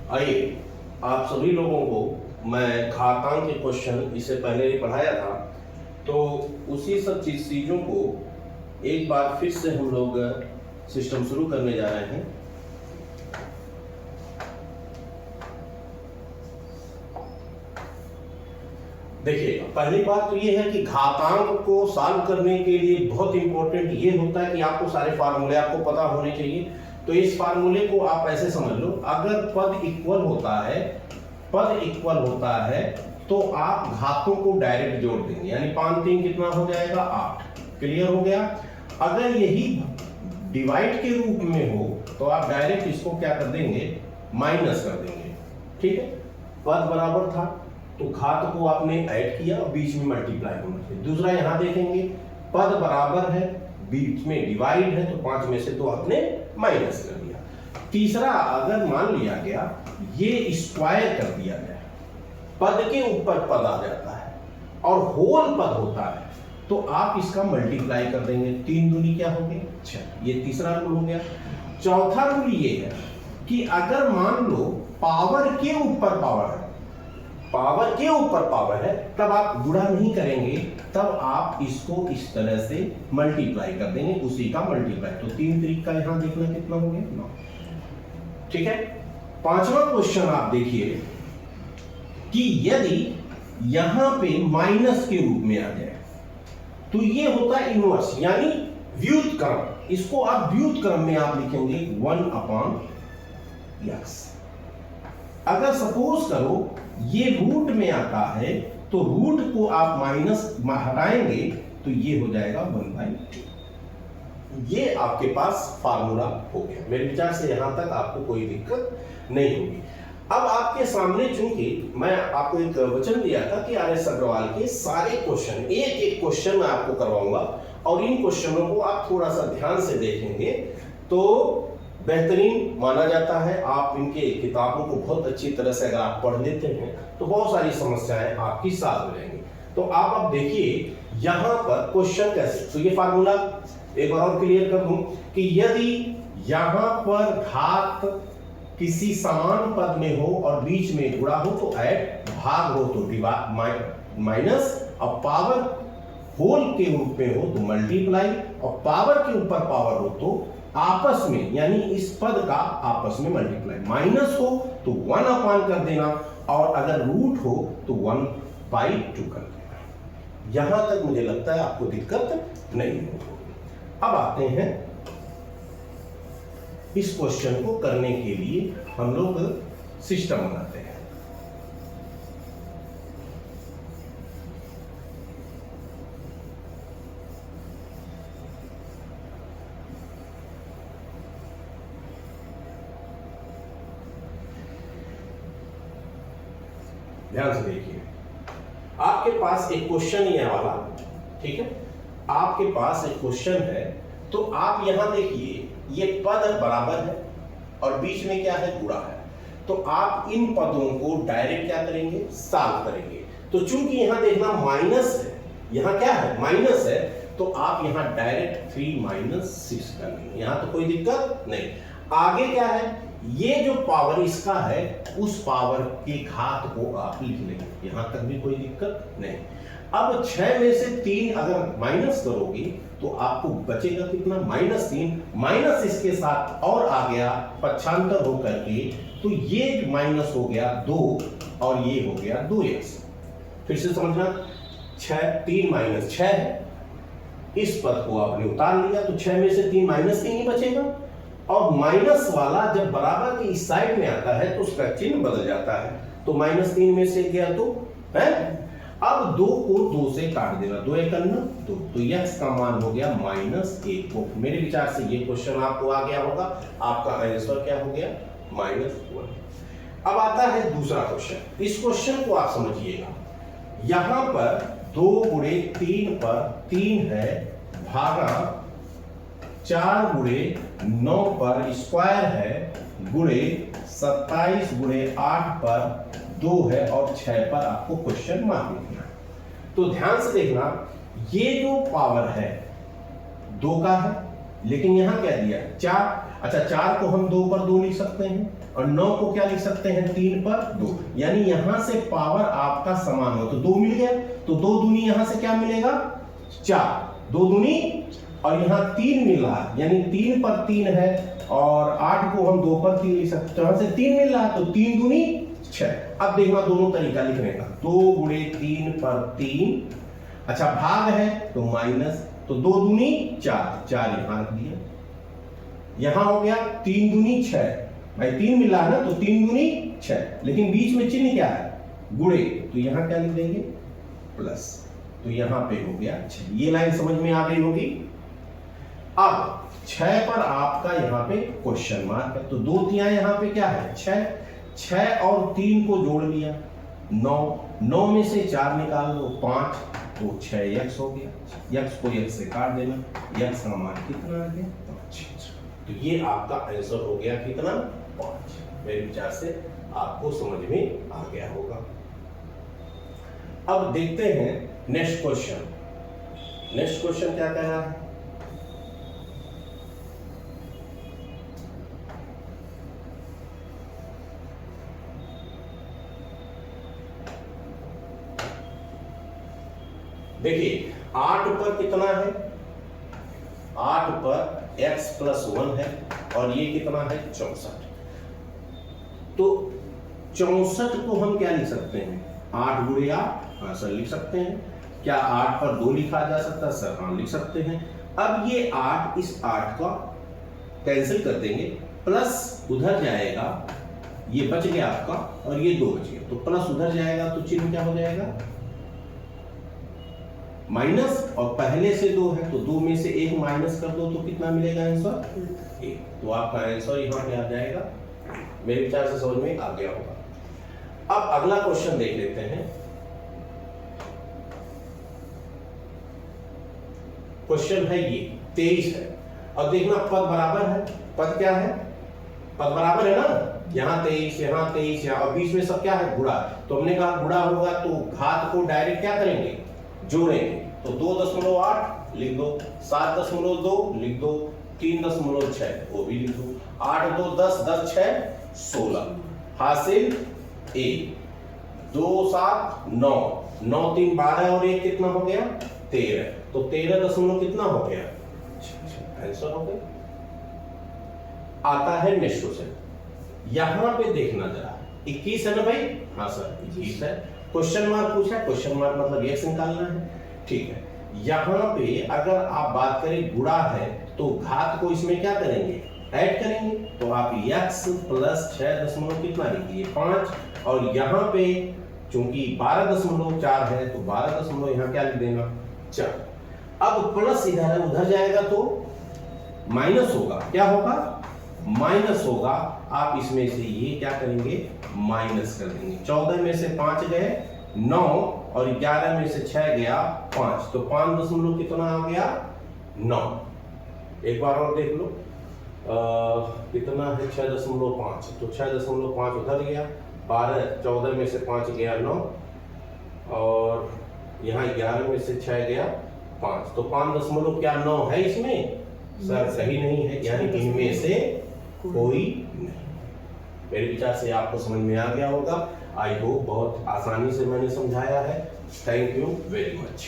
आइए, आप सभी लोगों को मैं घातांक के क्वेश्चन इससे पहले ही पढ़ाया था, तो उसी सब चीज़ों को एक बार फिर से हम लोग सिस्टम शुरू करने जा रहे हैं। देखिए, पहली बात तो ये है कि घातांक को सॉल्व करने के लिए बहुत इंपॉर्टेंट ये होता है कि आपको सारे फार्मूले आपको पता होने चाहिए। तो इस फार्मूले को आप ऐसे समझ लो, अगर पद इक्वल होता है तो आप घातों को डायरेक्ट जोड़ देंगे, यानी 5 3 कितना हो जाएगा 8। क्लियर हो गया। अगर यही डिवाइड के रूप में हो तो आप डायरेक्ट इसको क्या कर देंगे, माइनस कर देंगे। ठीक है, पद बराबर था तो घात को आपने ऐड किया और बीच में मल्टीप्लाई होना चाहिए। दूसरा यहां देखेंगे, पद बराबर है, बीच में डिवाइड है, तो 5 में से 2 आपने माइनस कर दिया। तीसरा, अगर मान लिया गया ये स्क्वायर कर दिया गया, पद के ऊपर पद आ जाता है और होल पद होता है, तो आप इसका मल्टीप्लाई कर देंगे। 3 दूनी क्या हो गई 6, ये तीसरा रूल हो गया। चौथा रूल ये है कि अगर मान लो पावर के ऊपर पावर है, तब आप गुणा नहीं करेंगे, तब आप इसको इस तरह से मल्टीप्लाई कर देंगे, उसी का मल्टीप्लाई। तो 3 3 का यहां देखना कितना हो गया 9। ठीक है, पांचवा क्वेश्चन आप देखिए कि यदि यहां पे माइनस के रूप में आ जाए तो ये होता है इनवर्स, यानी व्युत्क्रम। इसको आप व्युत्क्रम में आप लिखेंगे 1/x। अगर सपोज करो ये रूट में आता है तो रूट को आप माइनस हटाएंगे तो ये हो जाएगा 1/2। ये आपके पास फार्मूला हो गया। मेरे विचार से यहां तक आपको कोई दिक्कत नहीं होगी। अब आपके सामने, चूंकि मैं आपको एक वचन दिया था कि RS अग्रवाल के सारे क्वेश्चन, एक एक क्वेश्चन मैं आपको करवाऊंगा और इन क्वेश्चनों को आप थोड़ा सा ध्यान से देखेंगे तो बेहतरीन माना जाता है। आप इनके किताबों को बहुत अच्छी तरह से अगर आप पढ़ लेते हैं तो बहुत सारी समस्याएं आपकी सॉल्व हो जाएंगी। तो आप अब देखिए यहां पर क्वेश्चन कैसे, तो ये फार्मूला एक बार और क्लियर कर दूं कि यदि यहां पर घात किसी समान पद में हो और बीच में गुणा हो तो ऐड, भाग हो तो माइनस, और पावर होल के रूप में हो तो मल्टीप्लाई, और पावर के ऊपर पावर हो तो आपस में, यानी इस पद का आपस में मल्टीप्लाई। माइनस हो तो 1 कर देना, और अगर रूट हो तो 1/2 कर देना। यहां तक मुझे लगता है आपको दिक्कत नहीं होगी। अब आते हैं इस क्वेश्चन को करने के लिए हम लोग सिस्टम बनाते हैं। ध्यान से देखिए, आपके पास एक क्वेश्चन ही है वाला। ठीक है, आपके पास एक क्वेश्चन है, तो आप यहां देखिए ये पद बराबर है और बीच में क्या है, गुणा है। तो आप इन पदों को डायरेक्ट क्या करेंगे, सॉल्व करेंगे। तो चूंकि यहां देखना माइनस है, यहां क्या है माइनस है, तो आप यहां डायरेक्ट 3 - 6 कर लेंगे, यहां तो कोई दिक्कत नहीं। आगे क्या है, ये जो पावर इसका है उस पावर के घात को आप लिख लेंगे, यहां तक भी कोई दिक्कत नहीं। अब 6 में से 3 अगर माइनस करोगे तो आपको बचेगा कितना, -3, माइनस इसके साथ और आ गया पक्षांतर होकर के, तो ये माइनस हो गया 2 और ये हो गया 2x। फिर से समझना, 3 - 6 है, इस पद को आपने उतार लिया तो 6 में से 3 -3 ही बचेगा, और माइनस वाला जब बराबर के इस साइड में आता है तो उसका चिन्ह बदल जाता है। तो -3 में से गया तो है, अब 2 को 2 से काट देना, 2 1 2, तो x का मान हो गया -1। तो मेरे विचार से ये क्वेश्चन आपको आ गया होगा, आपका आंसर क्या हो गया -1। अब आता है दूसरा क्वेश्चन। इस क्वेश्चन को आप समझिएगा, यहां पर 2 × 3 पर 3 है, भागा 4 × 9 पर स्क्वायर है, गुणे 27 × 8 पर 2 है, और 6 पर आपको क्वेश्चन मार्क लिखना है। तो ध्यान से देखना, ये जो पावर है 2 का है, लेकिन यहां क्या दिया 4, अच्छा 4 को हम 2 पर 2 लिख सकते हैं और 9 को क्या लिख सकते हैं 3 पर 2, यानी यहां से पावर आपका समान हो तो 2 मिल गया, तो 2 दूनी यहां से क्या मिलेगा 4, 2 दूनी और यहां 3 मिल रहा है, यानी 3 पर 3 है और 8 को हम 2 पर 3 लिख सकते हैं, तो यहां से 3 मिल रहा है तो 3 दूनी 6। अब देखना दोनों तरीका लिखने का, 2 गुणे 3 पर 3, अच्छा भाग है तो माइनस, तो 2 दूनी 4, 4 यहां रख दिया, यहां हो गया 3 दूनी 6, भाई 3 मिला है ना तो 3 दूनी 6, लेकिन बीच में चिन्ह क्या है गुणे, तो यहां क्या लिख देंगे प्लस, तो यहां पे हो गया 6। ये लाइन समझ में आ गई होगी। अब 6 पर आपका यहां पे क्वेश्चन मार्क है, तो 2 तिहाई यहां पे क्या है 6, 6 और 3 को जोड़ लिया 9, 9 में से 4 निकाल लो 5, तो 6x हो गया, x को x से काट देना, x का मान कितना आ गया 5, तो ये आपका आंसर हो गया कितना 5। मेरे विचार से आपको समझ में आ गया होगा। अब देखते हैं नेक्स्ट क्वेश्चन। नेक्स्ट क्वेश्चन क्या कह रहा है, देखिए 8 पर कितना है, 8 पर x प्लस 1 है और ये कितना है 64, तो 64 को हम क्या लिख सकते हैं 8 गुणे 8, हाँ सर लिख सकते हैं। क्या 8 पर 2 लिखा जा सकता है सर, हाँ लिख सकते हैं। अब ये 8 इस 8 का कैंसिल कर देंगे, प्लस उधर जाएगा, ये बच गया आपका और ये 2 बच गया, तो प्लस उधर जाएगा तो चिन्ह क्या हो जाएगा माइनस, और पहले से 2 है तो 2 में से 1 माइनस कर दो तो कितना मिलेगा आंसर 1, तो आपका आंसर यहां पे आ जाएगा। मेरे विचार से समझ में आ गया होगा। अब अगला क्वेश्चन देख लेते हैं। क्वेश्चन है ये 23 है, अब देखना पद बराबर है, पद क्या है पद बराबर है ना, यहाँ 23 यहाँ 23 यहाँ, और बीच में सब क्या है गुणा, तो हमने कहा गुणा होगा तो घात को डायरेक्ट क्या करेंगे जोड़ेंगे, तो 2.8 लिख दो, 7.2 लिख दो, 3.6 वो भी लिख दो, 8 2 10 10 6 16, हासिल 1 2 7 9 9 3 12 और 1 कितना हो गया 13, तो 13 दशमलव कितना हो गया आंसर हो गया। आता है नेक्स्ट क्वेश्चन, यहां पे देखना जरा 21 है ना भाई, हाँ सर 21 है, क्वेश्चन मार्क पूछा है, क्वेश्चन मार्क मतलब x निकालना है, ठीक है। यहां पे अगर आप बात करें गुणा है तो घात को इसमें क्या करेंगे ऐड करेंगे, तो आप x प्लस 6 दशमलव कितना लिखिए 5, और यहाँ पे चूंकि 12.4 है तो 12 दशमलव यहाँ क्या लिख देना 4, अब प्लस इधर है उधर जाएगा तो माइनस होगा, क्या होगा माइनस होगा, आप इसमें से ये क्या करेंगे माइनस कर देंगे, 14 में से 5 गए 9 और 11 में से 6 गया 5, तो 5 दशमलव कितना आ गया 9, एक बार और देख लो कितना है 6.5, तो 6.5 उधर गया, 12 14 में से 5 गया 9 और यहाँ 11 में से 6 गया 5, तो 5 क्या 9 है इसमें सर सही नहीं है, यानी इनमें से कोई नहीं। मेरे विचार से आपको समझ में आ गया होगा। आई होप बहुत आसानी से मैंने समझाया है। Thank you very much.